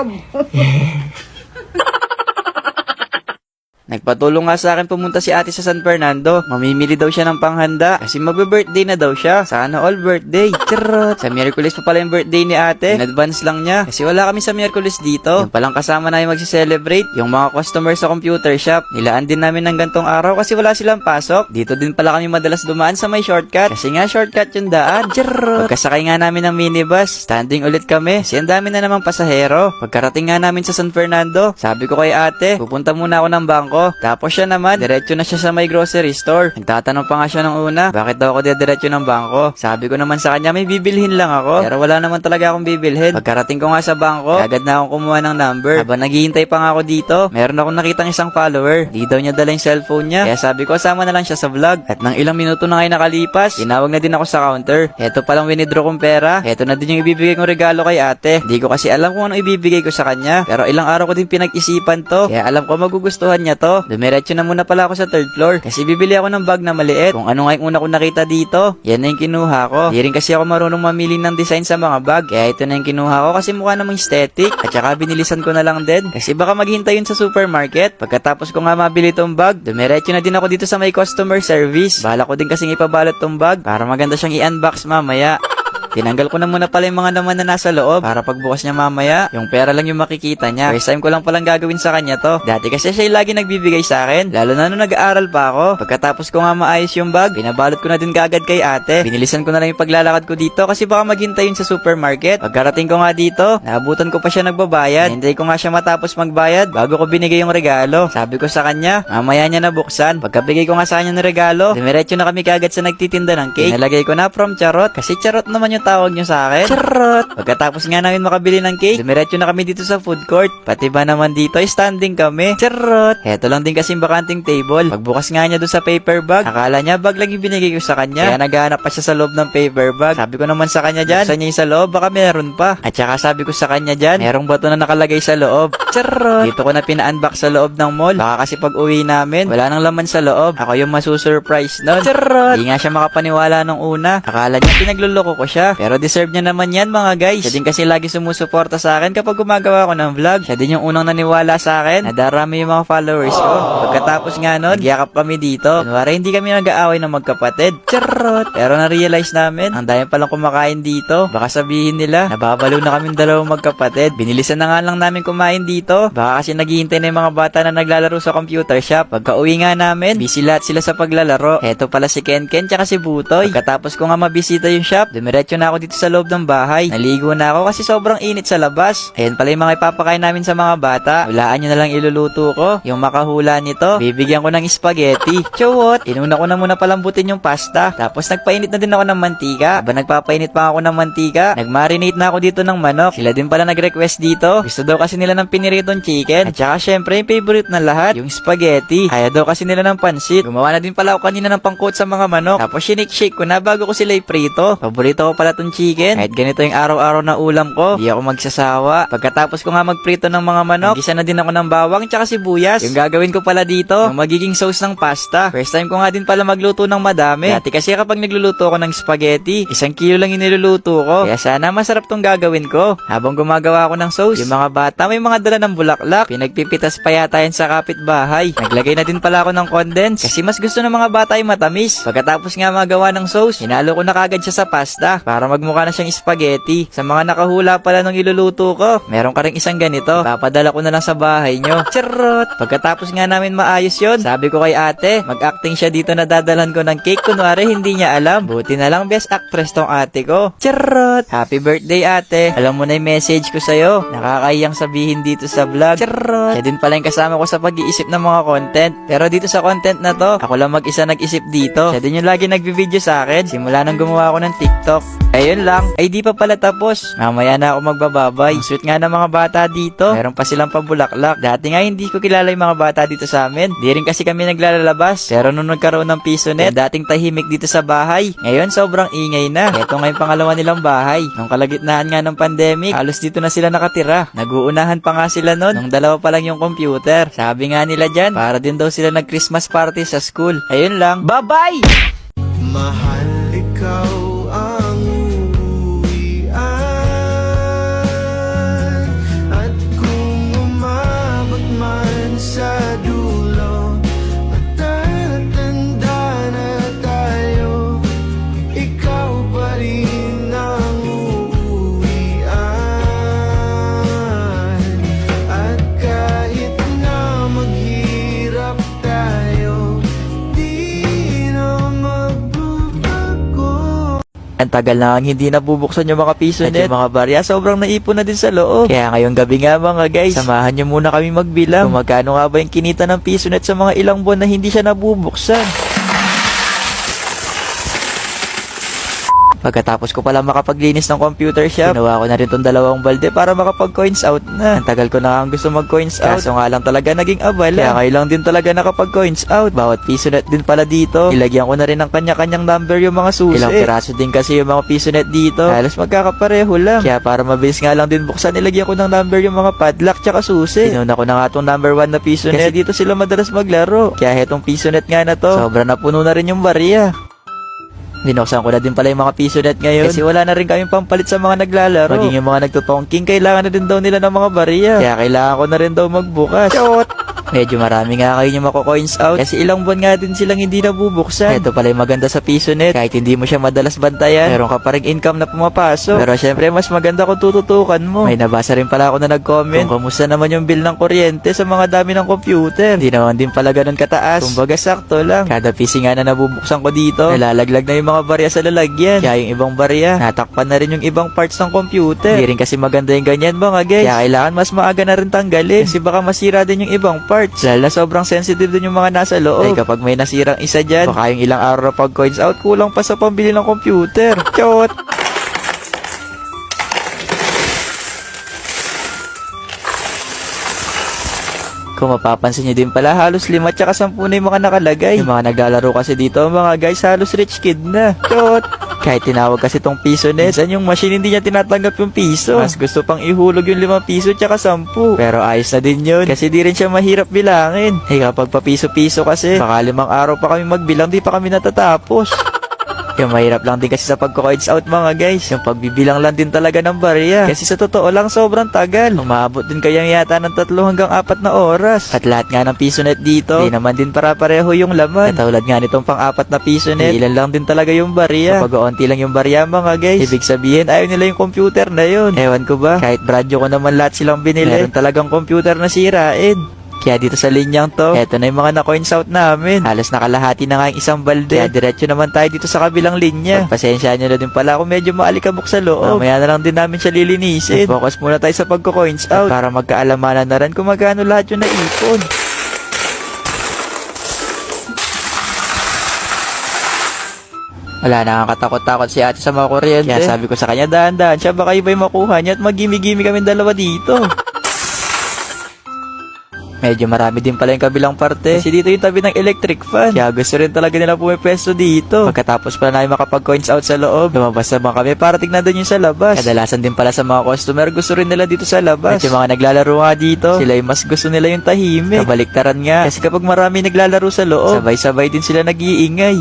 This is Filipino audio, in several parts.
love. Nagpatulong nga sa akin pumunta si ate sa San Fernando. Mamimili daw siya ng panghanda kasi magbe-birthday na daw siya. Sana all birthday. Charot. Sa Miyerkules pa pala yung birthday ni ate. In advance lang niya. Kasi wala kami sa Miyerkules dito. Yung palang kasama na yung magsi-celebrate. Yung mga customer sa computer shop. Nilaan din namin ng gantong araw kasi wala silang pasok. Dito din pala kami madalas dumaan sa may shortcut. Kasi nga shortcut yung daan. Charot. Pagkasakay nga namin ng minibus, standing ulit kami. Kasi ang dami na namang pasahero. Pagkarating nga namin sa San Fernando, sabi ko kay ate, pupunta muna ako ng bangko. Tapos siya naman, diretso na siya sa may grocery store. Nagtatanong pa nga siya ng una, bakit daw ako diretso ng bangko? Sabi ko naman sa kanya, may bibilhin lang ako. Pero wala naman talaga akong bibilhin. Pagkarating ko nga sa bangko, agad na akong kumuha ng number. Habang naghihintay pa nga ako dito, meron akong nakitang isang follower. Di daw niya dala yung cellphone niya. Kaya sabi ko, sama na lang siya sa vlog. At nang ilang minuto na kayo nakalipas, tinawag na din ako sa counter. Heto palang winidraw kong pera. Heto na din yung ibibigay kong regalo kay ate. Di ko kasi alam kung anong ibibigay ko sa kanya. Pero ilang araw ko din pinag-isipan to. Kaya alam ko magugustuhan niya to. Dumiretso na muna pala ako sa third floor kasi bibili ako ng bag na maliit. Kung ano nga yung una ko nakita dito, yan na yung kinuha ko. Di rin kasi ako marunong mamili ng design sa mga bag. Kaya ito na yung kinuha ko kasi mukha namang aesthetic. At saka binilisan ko na lang din kasi baka maghintay yun sa supermarket. Pagkatapos ko nga mabili tong bag, dumiretso na din ako dito sa may customer service. Bala ko din kasing ipabalot tong bag para maganda siyang i-unbox mamaya. Tinanggal ko na muna pala yung mga naman na nasa loob para pagbukas niya mamaya, yung pera lang yung makikita niya. First time ko lang palang gagawin sa kanya to. Dati kasi siya yung lagi nagbibigay sa akin, lalo na nung nag-aaral pa ako. Pagkatapos ko nga maayos yung bag, pinabalot ko na din kagad kay ate. Binilisan ko na lang yung paglalakad ko dito kasi baka maghintay yun sa supermarket. Pagkarating ko nga dito, naabutan ko pa siya nagbabayad. Hintay ko nga siya matapos magbayad bago ko binigay yung regalo. Sabi ko sa kanya, mamaya niya nabuksan. Pagkabigay ko nga sa kanya ng regalo, dumiretso na kami kagad sa nagtitinda ng cake. Nalagay ko na from Charot kasi Charot naman yung tawag nyo sa akin. Charot! Pagkatapos nga namin makabili ng cake, dumiretso na kami dito sa food court. Pati ba naman dito, standing kami. Charot! Heto lang din kasing bakanting table. Pagbukas nga niya doon sa paper bag, akala niya bag lang yung binigay ko sa kanya. Kaya naghahanap pa siya sa loob ng paper bag. Sabi ko naman sa kanya dyan, buksan niya yung sa loob, baka meron pa. At saka sabi ko sa kanya dyan, merong bato na nakalagay sa loob. Charot! Dito ko na pina-unbox sa loob ng mall. Baka kasi pag uwi namin, wala nang laman sa loob. Ako yung masusurprise nun. Charot! Di nga siya makapaniwala nung una. Akala niya pinagluloko ko siya. Pero deserve niya naman yan mga guys. Siya din kasi lagi sumusuporta sa akin kapag gumagawa ko ng vlog. Siya din yung unang naniwala sa akin. Nadarami yung mga followers ko. Pagkatapos nga nun, nagyakap kami dito. Kunwari hindi kami nag-aaway ng magkapatid. Charot! Pero na-realize namin, ang dami palang kumakain dito. Baka sabihin nila, nababalo na kaming dalawang magkapatid. Binilisan na nga lang namin kumain dito. Baka kasi naghihintay na yung mga bata na naglalaro sa computer shop. Pagka uwi nga namin, busy lahat sila sa paglalaro. Heto pala si Ken Ken tsaka si Butoy. Pagkatapos ko nga mabisita yung shop, dumiretso na ako dito sa loob ng bahay. Naligo na ako kasi sobrang init sa labas. Ayan pala yung mga ipapakain namin sa mga bata. Hulaan nyo na lang iluluto ko. Yung makahula nito, bibigyan ko ng spaghetti. Chowot! Inuna ko na muna palambutin yung pasta. Tapos nagpainit na din ako ng mantika. Aba nagpapainit pa ako ng mantika, nagmarinate na ako dito ng manok. Sila din pala nag-request dito. Gusto daw kasi nila ng piniritong chicken. At saka syempre yung favorite na lahat, yung spaghetti. Ayaw daw kasi nila ng pansit. Gumawa na din pala ako kanina ng pangkot sa mga manok. Tapos shake ko na bago ko sila iprito. Paborito ko pala tong chicken. Kahit ganito yung araw-araw na ulam ko, di ako magsasawa. Pagkatapos ko nga magprito ng mga manok, gisa na din ako ng bawang tsaka sibuyas. Yung gagawin ko pala dito, yung magiging sauce ng pasta. First time ko nga din pala magluto ng madami. Dati kasi kapag nagluluto ko ng spaghetti, 1 kilo lang iniluluto ko. Kaya sana masarap tong gagawin ko. Habang gumagawa ako ng sauce, yung mga bata may mga dala ng bulaklak. Pinagpipitas pa yata yan sa kapitbahay. Naglagay na din pala ako ng condense kasi mas gusto ng mga bata ay matamis. Pagkatapos nga magawa ng sauce, hinalo ko na kagad siya sa pasta para magmukha na siyang spaghetti. Sa mga nakahula pala nung iluluto ko, meron ka rin isang ganito. Papadala ko na lang sa bahay nyo. Charot! Pagkatapos nga namin maayos yon, sabi ko kay ate, mag-acting siya dito na dadalan ko ng cake. Kunwari hindi niya alam. Buti na lang best actress tong ate ko. Charot! Happy birthday ate! Alam mo na yung message ko sa'yo. Nakakayang sabihin dito sa vlog. Charot! Siya din pala yung kasama ko sa pag-iisip ng mga content. Pero dito sa content na to, ako lang mag-isa nag-isip dito. Siya din yung lagi nag-video sa akin. Simula nang gumawa ako ng TikTok. Ayun lang. Ay di pa pala tapos. Mamaya na ako magbababay. Ang sweet nga ng mga bata dito. Meron pa silang pabulaklak. Dati nga hindi ko kilala yung mga bata dito sa amin. Di rin kasi kami naglalabas. Pero nung nagkaroon ng piso net, dating tahimik dito sa bahay. Ngayon sobrang ingay na. Ito nga yung pangalawa nilang bahay. Nung kalagitnaan nga ng pandemic, halos dito na sila nakatira. Nag-uunahan pa nga sila nun. Nung dalawa pa lang yung computer. Sabi nga nila dyan, para din daw sila nag-Christmas party sa school. Ayun lang. Bye-bye! Mahal ikaw ang uwian at ikaw pa rin ang uuwian. At kahit na maghirap tayo, di na magbabago. Ang tagal na hindi nabubuksan yung mga piso net. Yung mga barya, sobrang naipon na din sa loob. Kaya ngayong gabi nga mga guys, samahan nyo muna kami magbilang. Kung magkano nga ba yung kinita ng piso net sa mga ilang buwan na hindi siya nabubuksan. Pagkatapos ko pala makapaglinis ng computer shop, ginawa ko na rin tong 2 balde para makapag-coins out na. Ang tagal ko na ang gusto mag-coins out. Kaso nga lang talaga naging abala. Kaya kayo lang din talaga nakapag-coins out. Bawat piso net din pala dito. Ilagyan ko na rin ng kanya-kanyang number yung mga susi. Ilang piraso din kasi yung mga piso net dito. Halos magkakapareho lang. Kaya para mabilis nga lang din buksan, ilagyan ko ng number yung mga padlock tsaka susi. Inuna ko na nga tong number 1 na piso net. Kasi dito sila madalas maglaro. Kaya etong piso net nga na to, sobra na puno na rin yung barya. Binuksan ko na din pala yung mga piso net ngayon. Kasi wala na rin kaming pampalit sa mga naglalaro. Maging yung mga nagtutongking, kailangan na din daw nila ng mga barya. Kaya kailangan ko na rin daw magbukas. Shot! Medyo marami nga kayo yung mako-coins out. Kasi ilang buwan nga din silang hindi nabubuksan. Ito pala yung maganda sa piso net. Kahit hindi mo siya madalas bantayan, meron ka pa rin income na pumapasok. Pero syempre mas maganda kung tututukan mo. May nabasa rin pala ako na nag-comment kung kamusta naman yung bill ng kuryente sa mga dami ng computer. Hindi naman din pala ganun kataas. Kumbaga sakto lang. Kada PC nga na nabubuksan ko dito, nalalaglag na yung mga barya sa lalagyan. Kaya yung ibang barya, natakpan na rin yung ibang parts ng computer. Hindi rin kasi maganda yung ganyan mga guys. Kaya kailangan mas maaga na rin tanggalin. Kasi baka masira din yung ibang parts. Lalo na sobrang sensitive din yung mga nasa loob. Ay kapag may nasirang isa dyan, baka yung ilang araw na pag coins out, kulang pa sa pambili ng computer. Chot! Kung mapapansin nyo din pala, halos 5 tsaka 10 na yung mga nakalagay. Yung mga naglalaro kasi dito, mga guys, halos rich kid na. Chot! Kahit tinawag kasi tong piso net, minsan yung machine hindi niya tinatanggap yung piso. Mas gusto pang ihulog yung 5 piso tsaka 10. Pero ayos na din yun, kasi di rin siya mahirap bilangin. Eh kapag pa piso-piso kasi, baka 5 araw pa kami magbilang, di pa kami natatapos. Yung mahirap lang din kasi sa pagko-coins out mga guys, yung pagbibilang lang din talaga ng barya. Kasi sa totoo lang sobrran tagal. Umabot din kayang yata ng 3 hanggang 4 na oras. At lahat nga ng piso net dito, di naman din para-pareho yung laman. Katulad nga nitong pang-4 na piso net, ilan lang din talaga yung barya. Kapag onti lang yung barya mga guys, ibig sabihin ayaw nila yung computer na yun. Ewan ko ba, kahit brand new ko naman lahat silang binili, meron talagang computer na sirain. Kaya dito sa linyang to, eto na yung mga na-coins out namin. Halos nakalahati na nga yung isang balde. Kaya diretso naman tayo dito sa kabilang linya. Pagpasensya nyo na din pala kung medyo maalikabok sa loob. Mamaya na lang din namin siya lilinisin. Focus muna tayo sa pagko-coins out para magkaalamanan na rin kung magkano lahat yung naipon. Wala na nga katakot-takot si ate sa mga kuryente. Kaya sabi ko sa kanya, dahan-dahan siya, baka iba yung makuha niya at magimi-gimi kami dalawa dito. Medyo marami din pala yung kabilang parte. Kasi dito yung tabi ng electric fan. Kaya gusto rin talaga nila pumipwesto dito. Pagkatapos pala namin makapag-coins out sa loob, lumabas naman kami para tignan doon yung sa labas. Kadalasan din pala sa mga customer, gusto rin nila dito sa labas. At yung mga naglalaro nga dito, sila yung mas gusto nila yung tahimik. Kabaliktaran nga. Kasi kapag marami naglalaro sa loob, sabay-sabay din sila nag-iingay.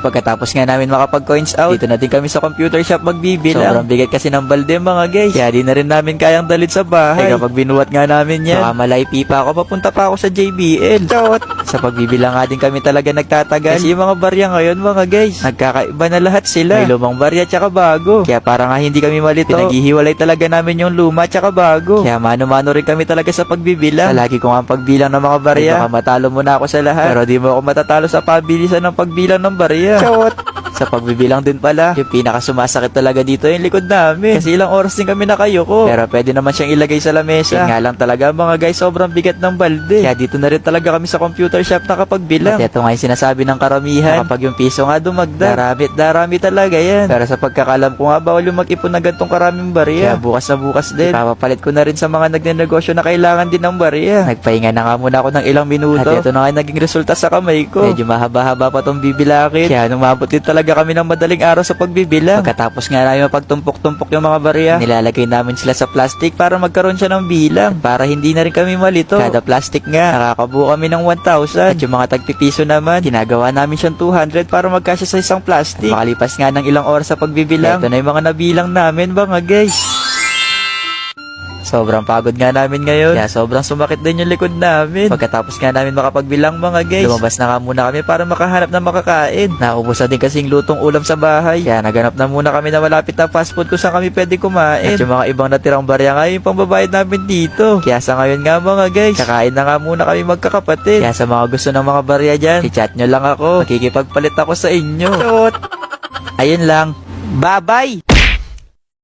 Pagkatapos nga namin makapag-coins out, dito na din kami sa computer shop magbibilang. Sobrang bigat kasi ng balde mga guys. Kaya di na rin namin kayang dalit sa bahay. Kaya kapag binuhat nga namin yan, nakamalay pa ako, papunta pa ako sa JBL. Chot! Sa pagbibilang nga din kami talaga nagtatagal. Kasi yung mga barya ngayon mga guys, nagkakaiba na lahat sila. May lumang barya tsaka bago. Kaya para nga hindi kami malito, pinaghihiwalay talaga namin yung luma tsaka bago. Kaya mano-mano rin kami talaga sa pagbibilang. Lagi ko nga ang pagbilang ng mga barya. Ay, baka matalo muna ako sa lahat. Pero di mo ako matatalo sa pabilisan ng pagbilang ng barya. Chot! Sa pagbibilang din pala, yung pinaka sumasakit talaga dito yung likod namin. Kasi ilang oras din kami nakayuko. Pero pwede naman siyang ilagay sa lamesa. Kaya nga lang talaga mga guys, sobrang bigat ng balde. Kaya dito na rin talaga kami sa computer shop nakapagbilang. At ito nga yung sinasabi ng karamihan, kapag yung piso nga dumagdag, darami talaga yan. Pero sa pagkakalam ko nga, bawal yung mag-ipon na gantong karaming barya. Kaya bukas na bukas din, ipapapalit ko na rin sa mga nagnenegosyo na kailangan din ng barya. Nagpahinga na nga muna ako ng ilang minuto. At ito na nga naging resulta sa kamay ko. Medyo mahaba-haba pa tong bibilakit. Kaya nung mabot din talaga kami ng madaling araw sa pagbibilang. Pagkatapos nga namin mapagtumpok-tumpok yung mga barya, nilalagay namin sila sa plastic para magkaroon siya ng bilang. Para hindi na rin kami malito. Kada plastic nga, nakakabuo kami ng 1,000. At yung mga tagpipiso naman, ginagawa namin siyang 200 para magkasya sa isang plastic. Makalipas nga ng ilang oras sa pagbibilang, ito na yung mga nabilang namin mga guys. Sobrang pagod nga namin ngayon. Kaya sobrang sumakit din yung likod namin. Pagkatapos nga namin makapagbilang mga guys, lumabas na nga muna kami para makahanap ng makakain. Naubos na din kasing lutong ulam sa bahay. Kaya naganap na muna kami na malapit na fast food kung saan kami pwede kumain. At yung mga ibang natirang barya nga yung pangbabayad namin dito. Kaya sa ngayon nga mga guys, kakain na nga muna kami magkakapatid. Kaya sa mga gusto ng mga barya dyan, i-chat nyo lang ako. Makikipagpalit ako sa inyo. Ayun lang. Bye-bye!